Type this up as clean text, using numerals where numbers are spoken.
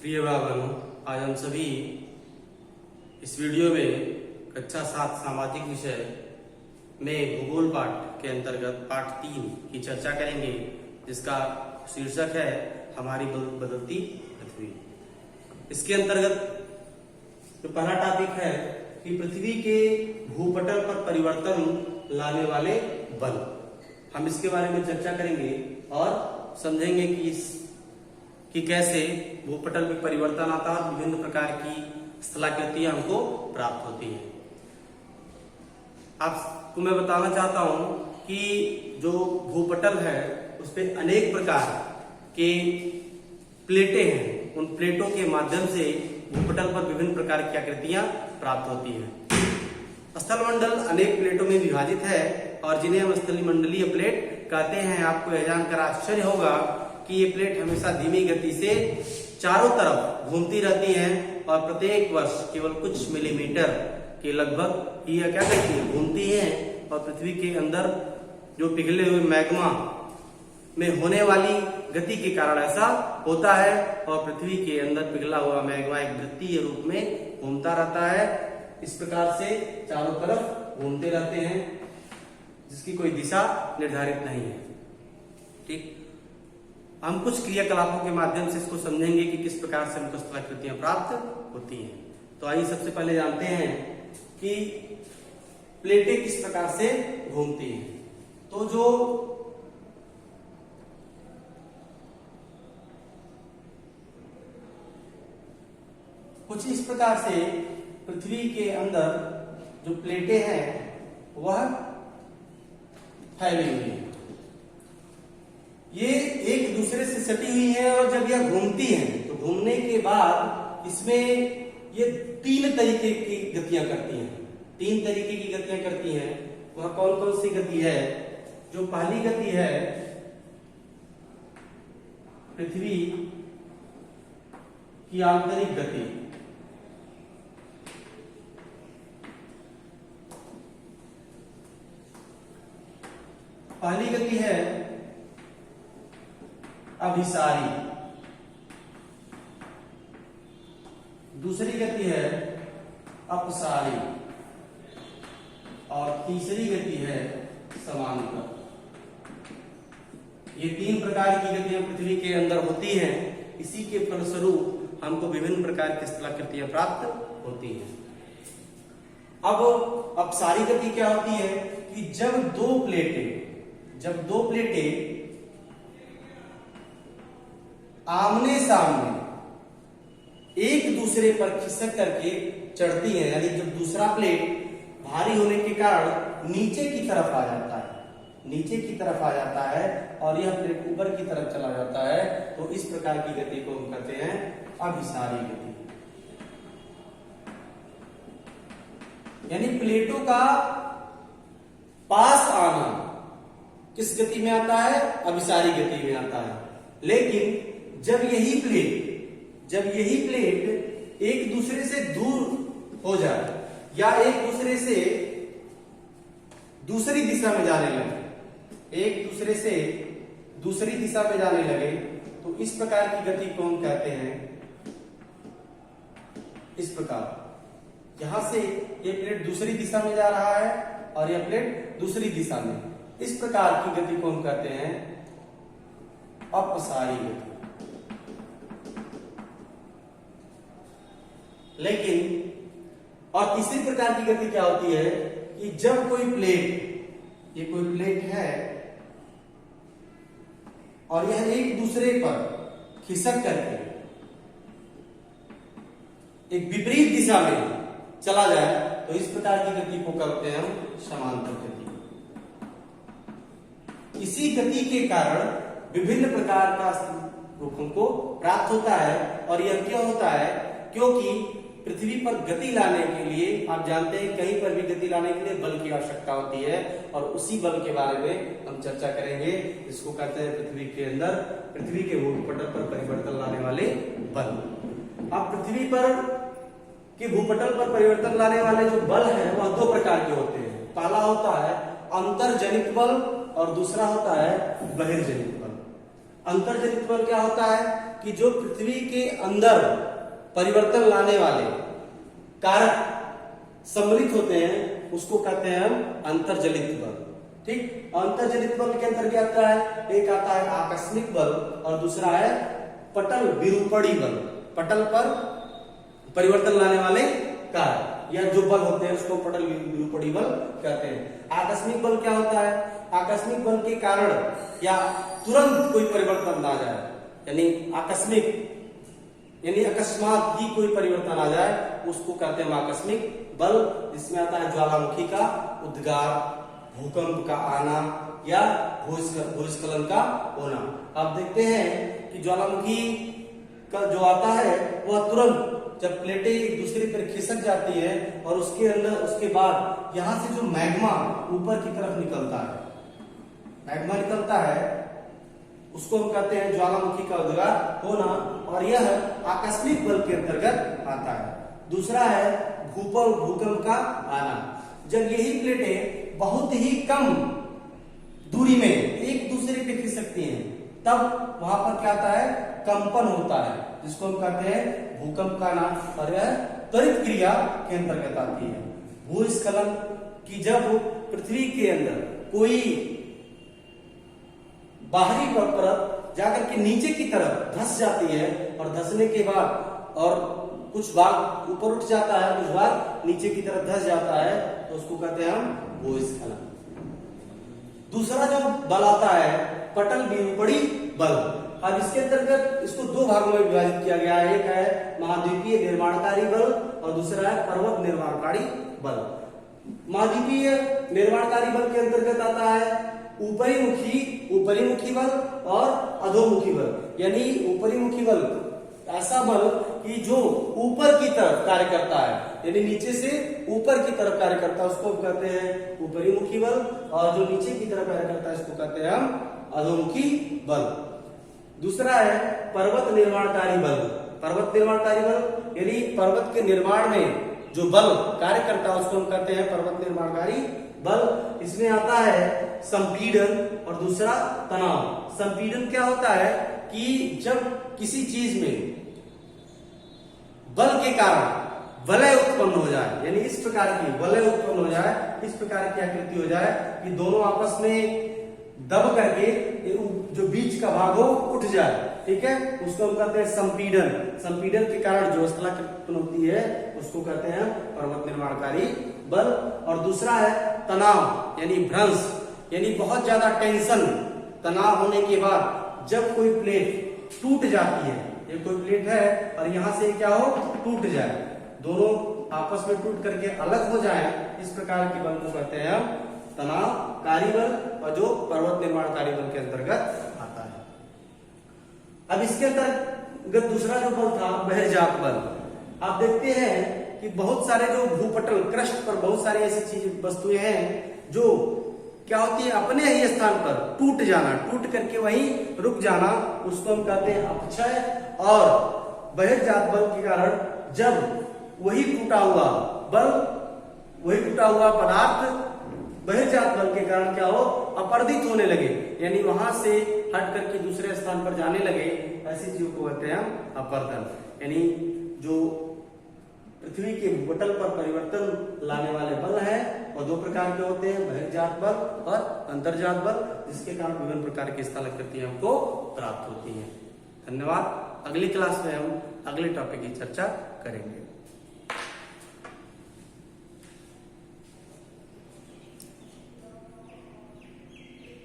प्रिय भाई बहनों, आज हम सभी इस वीडियो में कक्षा 7 सामाजिक विषय में भूगोल पाठ के अंतर्गत पाठ 3 की चर्चा करेंगे, जिसका शीर्षक है हमारी बदलती पृथ्वी। इसके अंतर्गत जो पहला टॉपिक है कि पृथ्वी के भूपटल पर परिवर्तन लाने वाले बल। हम इसके बारे में चर्चा करेंगे और समझेंगे कि कैसे भूपटल में परिवर्तन आता है और विभिन्न प्रकार की स्थलाकृतियां हमको प्राप्त होती हैं। आपको मैं बताना चाहता हूं कि जो भूपटल है उस पे अनेक प्रकार के प्लेटें हैं। उन प्लेटों के माध्यम से भूपटल पर विभिन्न प्रकार की आकृतियां प्राप्त होती हैं। स्थलमंडल अनेक प्लेटों में विभाजित है और जिन्हें हम स्थलमंडलीय प्लेट कहते हैं। आपको यह जानकर आश्चर्य होगा कि ये प्लेट हमेशा धीमी गति से चारों तरफ घूमती रहती हैं और प्रत्येक वर्ष केवल कुछ मिलीमीटर के लगभग ही क्या करती है, घूमती हैं। और पृथ्वी के अंदर जो पिघले हुए मैग्मा में होने वाली गति के कारण ऐसा होता है और पृथ्वी के अंदर पिघला हुआ मैग्मा एक वृत्तीय रूप में घूमता रहता है। इस प्रकार से चारों तरफ घूमते रहते हैं, जिसकी कोई दिशा निर्धारित नहीं है। ठीक, हम कुछ क्रियाकलापों के माध्यम से इसको समझेंगे कि किस प्रकार से हमको स्थलाकृतियां प्राप्त होती हैं। तो आइए सबसे पहले जानते हैं कि प्लेटें किस प्रकार से घूमती हैं। तो जो कुछ इस प्रकार से पृथ्वी के अंदर जो प्लेटें हैं वह फैली हुई है। ये एक दूसरे से सटी हुई है और जब यह घूमती है तो घूमने के बाद इसमें ये 3 तरीके की गतियां करती हैं। 3 तरीके की गतियां करती हैं। वह कौन कौन सी गति है? जो पहली गति है पृथ्वी की आंतरिक गति। पहली गति है अभिसारी, दूसरी गति है अपसारी और तीसरी गति है समांतर। ये 3 प्रकार की गतियां पृथ्वी के अंदर होती हैं। इसी के फलस्वरूप हमको विभिन्न प्रकार की स्थलाकृतियां प्राप्त होती हैं। अब अपसारी गति क्या होती है कि जब दो प्लेटें आमने सामने एक दूसरे पर खिसक करके चढ़ती है, यानी जब दूसरा प्लेट भारी होने के कारण नीचे की तरफ आ जाता है और यह प्लेट ऊपर की तरफ चला जाता है, तो इस प्रकार की गति को हम कहते हैं अभिसारी गति। यानी प्लेटों का पास आना किस गति में आता है? अभिसारी गति में आता है। लेकिन जब यही प्लेट एक दूसरे से दूर हो जाए या एक दूसरे से दूसरी दिशा में जाने लगे, तो इस प्रकार की गति को हम कहते हैं इस प्रकार। यहां से ये प्लेट दूसरी दिशा में जा रहा है और यह प्लेट दूसरी दिशा में, इस प्रकार की गति को हम कहते हैं अपसारी गति। लेकिन और तीसरी प्रकार की गति क्या होती है कि जब कोई प्लेट है और यह एक दूसरे पर खिसक करके एक विपरीत दिशा में चला जाए, तो इस प्रकार की गति को कहते हैं हम समांतर गति। इसी गति के कारण विभिन्न प्रकार का रूपों को प्राप्त होता है। और यह क्यों होता है? क्योंकि पृथ्वी पर गति लाने के लिए आप जानते हैं कहीं पर भी गति लाने के लिए बल की आवश्यकता होती है और उसी बल के बारे में हम चर्चा करेंगे। इसको कहते हैं पृथ्वी के भूपटल पर परिवर्तन लाने वाले बल। अब पृथ्वी पर के भूपटल पर परिवर्तन लाने वाले जो बल हैं वह 2 प्रकार के होते हैं। पहला होता है अंतर्जनित बल और दूसरा होता है बहिर्जनित बल। अंतर्जनित बल क्या होता है कि जो पृथ्वी के अंदर परिवर्तन लाने वाले कारक सम्मिलित होते हैं उसको कहते हैं हम अंतर्जनित बल। ठीक, अंतर्जनित बल के अंतर्गत आता है, एक आता है आकस्मिक बल और दूसरा है पटल विरूपणी बल। पटल पर परिवर्तन लाने वाले कारक या जो बल होते हैं उसको पटल विरूपणी बल कहते हैं। आकस्मिक बल क्या होता है? आकस्मिक बल के कारण या तुरंत कोई परिवर्तन आ जाए, यानी आकस्मिक यानी अकस्मात ही कोई परिवर्तन आ जाए उसको कहते हैं आकस्मिक बल। जिसमें आता है ज्वालामुखी का उद्गार, भूकंप का आना या भूस्खलन का होना। आप देखते हैं कि ज्वालामुखी का जो आता है वह तुरंत जब प्लेटें एक दूसरे पर खिसक जाती है और उसके अंदर उसके बाद यहां से जो मैग्मा ऊपर की तरफ निकलता है, मैग्मा निकलता है, उसको हम कहते हैं ज्वालामुखी का उद्गार होना और यह आकस्मिक बल के अंतर्गत आता है। दूसरा है भूकंप का आना। जब यही प्लेटें बहुत ही कम दूरी में एक दूसरे पे खिसकती हैं तब वहां पर क्या आता है? कंपन होता है, जिसको हम कहते हैं भूकंप का आना और यह त्वरित क्रिया के अंतर्गत आती है। भूस्खलन की जब पृथ्वी के अंदर कोई बाहरी परत जाकर के नीचे की तरफ धंस जाती है और धंसने के बाद और कुछ भाग ऊपर उठ जाता है, कुछ भाग नीचे की तरफ धंस जाता है तो उसको कहते हैं हम भूस्खलन। दूसरा जो बल आता है पटल विरूपणी बल। अब इसके अंतर्गत इसको दो भागों में विभाजित किया गया है। एक है महाद्वीपीय निर्माणकारी बल और दूसरा है पर्वत निर्माणकारी बल। महाद्वीपीय निर्माणकारी बल के अंतर्गत आता है ऊपरी मुखी बल और अधोमुखी बल। यानी ऊपरी मुखी बल ऐसा बल कि जो ऊपर की तरफ कार्य करता है, यानी नीचे से ऊपर की तरफ कार्य करता है उसको कहते हैं ऊपरी मुखी बल और जो नीचे की तरफ कार्य करता है इसको कहते हैं हम अधोमुखी बल। दूसरा है पर्वत निर्माणकारी बल। पर्वत निर्माणकारी बल यानी पर्वत के निर्माण में जो बल कार्य करता है उसको हम कहते हैं पर्वत निर्माणकारी बल। इसमें आता है संपीड़न और दूसरा तनाव। संपीड़न क्या होता है कि जब किसी चीज में बल के कारण वलय उत्पन्न हो जाए, यानी इस प्रकार की वलय उत्पन्न हो जाए, इस प्रकार की आकृति हो जाए कि दोनों आपस में दब करके जो बीच का भाग हो उठ जाए, ठीक है, उसको हम कहते हैं संपीड़न। संपीड़न के कारण जो स्थलाकृति उत्पन्न होती है उसको कहते हैं पर्वत निर्माणकारी बल। और दूसरा है तनाव यानी भ्रंश, यानी बहुत ज्यादा टेंशन, तनाव होने के बाद जब कोई प्लेट टूट जाती है, ये कोई प्लेट है और यहां से क्या हो टूट जाए, दोनों आपस में टूट करके अलग हो जाए, इस प्रकार के बल को कहते हैं हम तनावकारी बल और जो पर्वत निर्माणकारी बल के अंतर्गत आता है। अब इसके अंतर्गत दूसरा जो बल था बहिर्जात बल। आप देखते हैं कि बहुत सारे जो भूपटल क्रस्ट पर बहुत सारी ऐसी चीज वस्तुएं हैं जो क्या होती है अपने ही स्थान पर टूट जाना, टूट करके वहीं रुक जाना, उसको हम कहते हैं अपक्षय। और बहिर्जात बल के कारण जब वही टूटा हुआ पदार्थ बहिर्जात बल के कारण क्या हो अपर्दित होने लगे, यानी वहां से हट करके दूसरे स्थान पर जाने लगे, ऐसी चीजों को कहते हैं हम अपर्दन। यानी जो पृथ्वी के भूपटल पर परिवर्तन लाने वाले बल है और दो प्रकार के होते हैं, बहिर्जात बल और अंतर्जात बल, जिसके कारण विभिन्न प्रकार की स्थलाकृतियां हमको प्राप्त होती हैं। धन्यवाद। अगली क्लास में हम अगले टॉपिक की चर्चा करेंगे।